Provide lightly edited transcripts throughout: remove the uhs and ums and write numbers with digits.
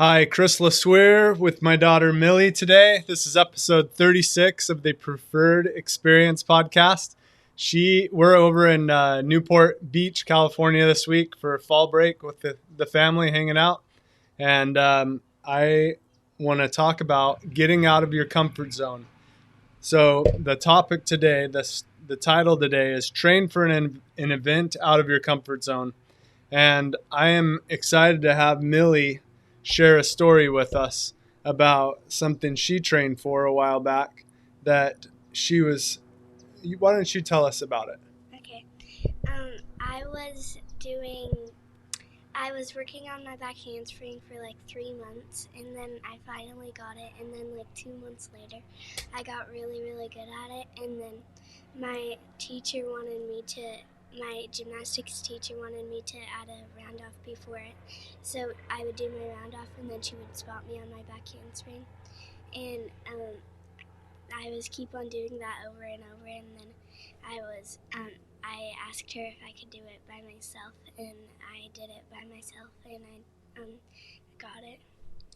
Hi, Kris LeSueur with my daughter Millie today. This is episode 36 of the Preferred Experience podcast. We're over in Newport Beach, California this week for fall break with the family hanging out. And I want to talk about getting out of your comfort zone. So the topic today, the title today is Train for an Event Out of Your Comfort Zone. And I am excited to have Millie share a story with us about something she trained for a while back that she was. Why don't you tell us about it? Okay. I was working on my back handspring for like 3 months, and then I finally got it, and then like 2 months later, I got really, really good at it, and then my gymnastics teacher wanted me to add a round off before it. So I would do my round off, and then she would spot me on my back handspring. And I was keep on doing that over and over, and then I asked her if I could do it by myself, and I did it by myself, and I got it.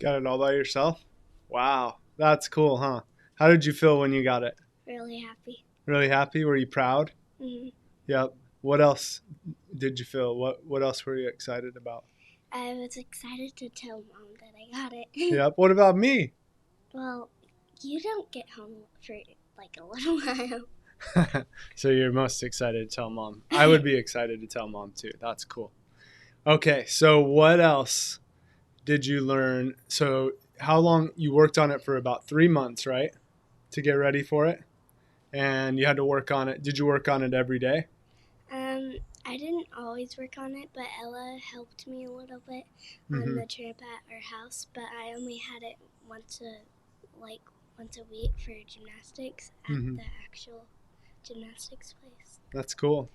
Got it all by yourself? Wow, that's cool, huh? How did you feel when you got it? Really happy. Really happy? Were you proud? Mm-hmm. Yep. What else did you feel? What else were you excited about? I was excited to tell Mom that I got it. Yep. What about me? Well, you don't get home for like a little while. So you're most excited to tell Mom. I would be excited to tell Mom too. That's cool. Okay, so what else did you learn? So how long you worked on it for about 3 months, right? To get ready for it? And you had to work on it. Did you work on it every day? I didn't always work on it, but Ella helped me a little bit on the trip at our house. But I only had it once a week for gymnastics at the actual gymnastics place. That's cool.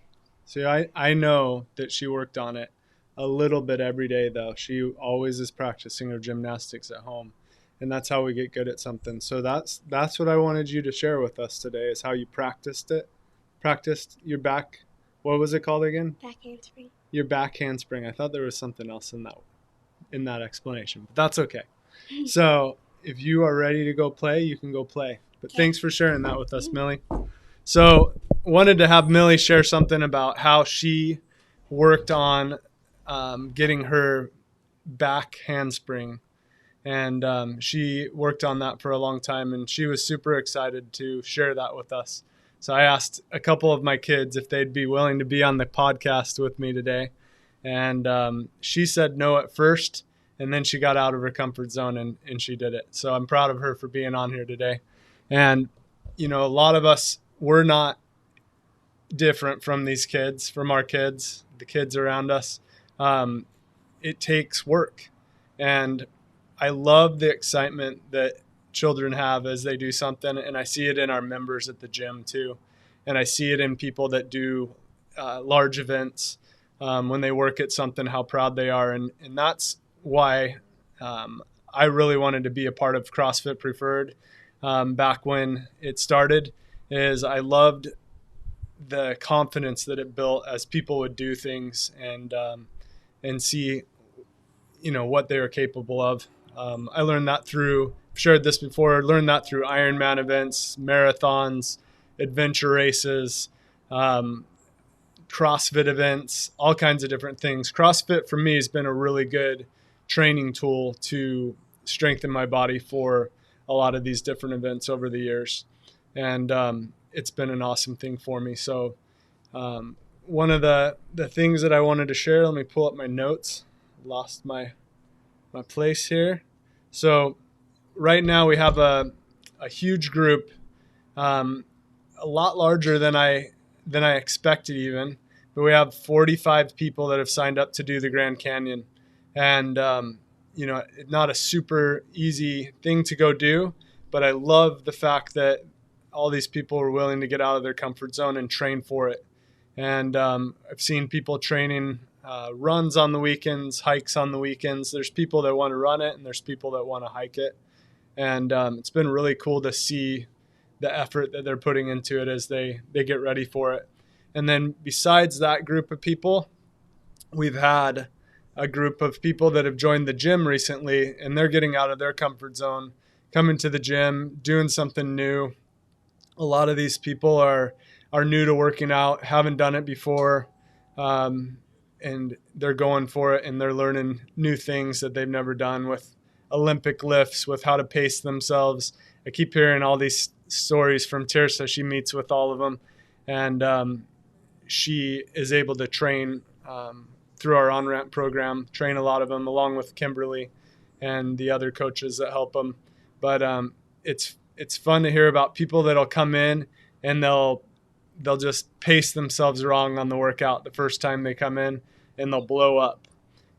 See, I know that she worked on it a little bit every day, though. She always is practicing her gymnastics at home, and that's how we get good at something. So that's what I wanted you to share with us today, is how you practiced your back. What was it called again? Back handspring. Your back handspring. I thought there was something else in that explanation, but that's okay. So if you are ready to go play, you can go play. But thanks for sharing that with us, Millie. So wanted to have Millie share something about how she worked on getting her back handspring. And she worked on that for a long time, and she was super excited to share that with us. So I asked a couple of my kids if they'd be willing to be on the podcast with me today. And she said no at first, and then she got out of her comfort zone and she did it. So I'm proud of her for being on here today. And, a lot of us, we're not different from these kids, from our kids, the kids around us. It takes work. And I love the excitement that children have as they do something, and I see it in our members at the gym too, and I see it in people that do large events when they work at something, how proud they are, and that's why I really wanted to be a part of CrossFit Preferred back when it started. Is I loved the confidence that it built as people would do things and see what they were capable of. I learned that through, shared this before, learned that through Ironman events, marathons, adventure races, CrossFit events, all kinds of different things. CrossFit for me has been a really good training tool to strengthen my body for a lot of these different events over the years. And it's been an awesome thing for me. So one of the things that I wanted to share, let me pull up my notes. Lost my place here. So right now we have a huge group, a lot larger than I expected even, but we have 45 people that have signed up to do the Grand Canyon. And, not a super easy thing to go do, but I love the fact that all these people are willing to get out of their comfort zone and train for it. And I've seen people training runs on the weekends, hikes on the weekends. There's people that want to run it, and there's people that want to hike it. And it's been really cool to see the effort that they're putting into it as they get ready for it. And then besides that group of people, we've had a group of people that have joined the gym recently, and they're getting out of their comfort zone, coming to the gym, doing something new. A lot of these people are new to working out, haven't done it before, and they're going for it, and they're learning new things that they've never done with Olympic lifts, with how to pace themselves. I keep hearing all these stories from Tirsa. She meets with all of them, and she is able to train through our on-ramp program, train a lot of them along with Kimberly and the other coaches that help them. But it's fun to hear about people that'll come in and they'll just pace themselves wrong on the workout the first time they come in, and they'll blow up.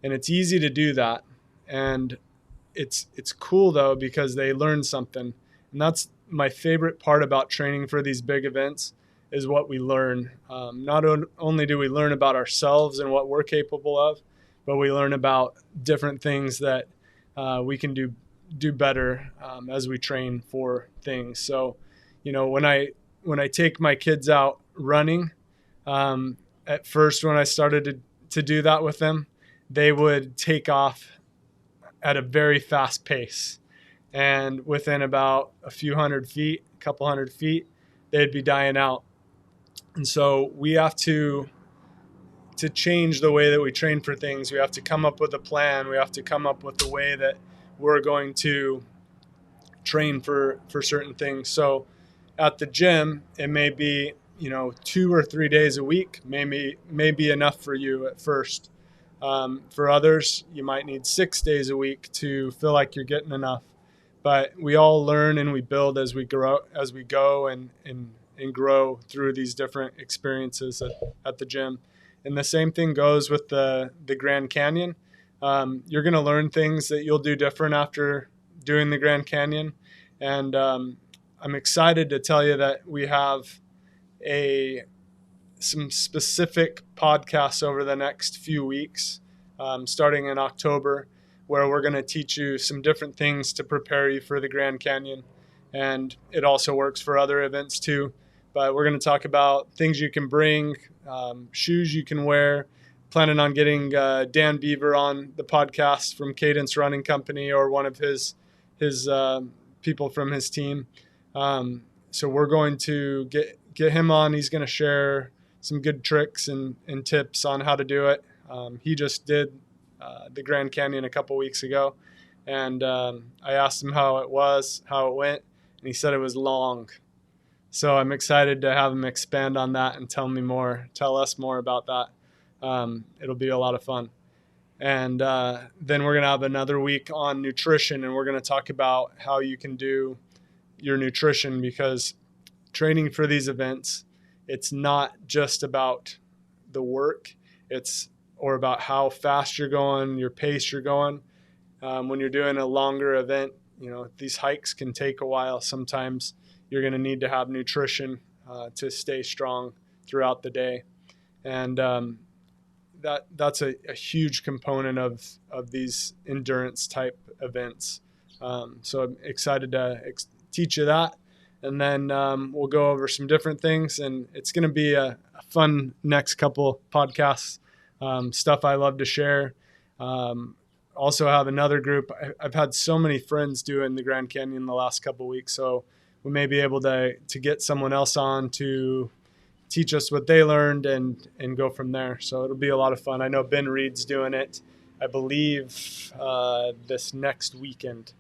And it's easy to do that. And it's cool though, because they learn something. And that's my favorite part about training for these big events, is what we learn. Not only do we learn about ourselves and what we're capable of, but we learn about different things that we can do better as we train for things. So, when I take my kids out running, at first when I started to do that with them, they would take off at a very fast pace. And within about a couple hundred feet, they'd be dying out. And so we have to change the way that we train for things. We have to come up with a plan. We have to come up with the way that we're going to train for certain things. So at the gym, it may be, 2 or 3 days a week may be enough for you at first. For others, you might need 6 days a week to feel like you're getting enough. But we all learn and we build as we go and grow through these different experiences at the gym. And the same thing goes with the Grand Canyon. You're going to learn things that you'll do different after doing the Grand Canyon. And I'm excited to tell you that we have some specific podcasts over the next few weeks, starting in October, where we're going to teach you some different things to prepare you for the Grand Canyon. And it also works for other events too. But we're going to talk about things you can bring, shoes you can wear. Planning on getting Dan Beaver on the podcast from Cadence Running Company, or one of his people from his team. So we're going to get him on. He's going to share some good tricks and tips on how to do it. He just did the Grand Canyon a couple weeks ago, and I asked him how it went, and he said it was long. So I'm excited to have him expand on that and tell us more about that. It'll be a lot of fun. And then we're going to have another week on nutrition, and we're going to talk about how you can do your nutrition, because training for these events, it's not just about the work, or about how fast you're going, your pace you're going. When you're doing a longer event, these hikes can take a while. Sometimes you're going to need to have nutrition to stay strong throughout the day. And that's a huge component of these endurance type events. So I'm excited to teach you that. And then we'll go over some different things, and it's going to be a fun next couple podcasts, stuff I love to share. Also have another group. I've had so many friends doing the Grand Canyon the last couple weeks, so we may be able to get someone else on to teach us what they learned and go from there. So it'll be a lot of fun. I know Ben Reed's doing it, I believe, this next weekend.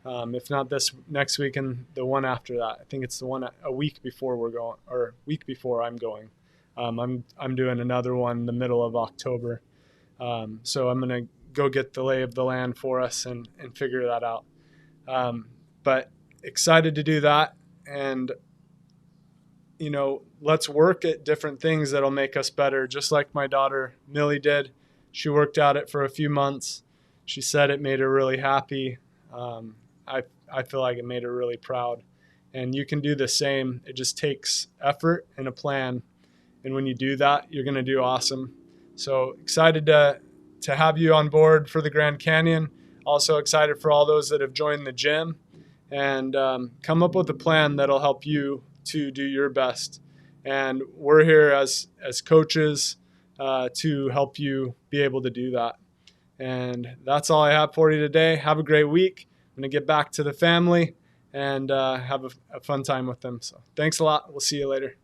If not this next week and the one after that. I think it's the one a week before we're going, or week before I'm going. I'm doing another one in the middle of October. So I'm going to go get the lay of the land for us and figure that out. But excited to do that. And, let's work at different things that'll make us better. Just like my daughter Millie did. She worked at it for a few months. She said it made her really happy. I feel like it made her really proud. And you can do the same. It just takes effort and a plan. And when you do that, you're going to do awesome. So excited to have you on board for the Grand Canyon. Also excited for all those that have joined the gym. And come up with a plan that'll help you to do your best. And we're here as coaches to help you be able to do that. And that's all I have for you today. Have a great week. I'm going to get back to the family and have a fun time with them. So thanks a lot. We'll see you later.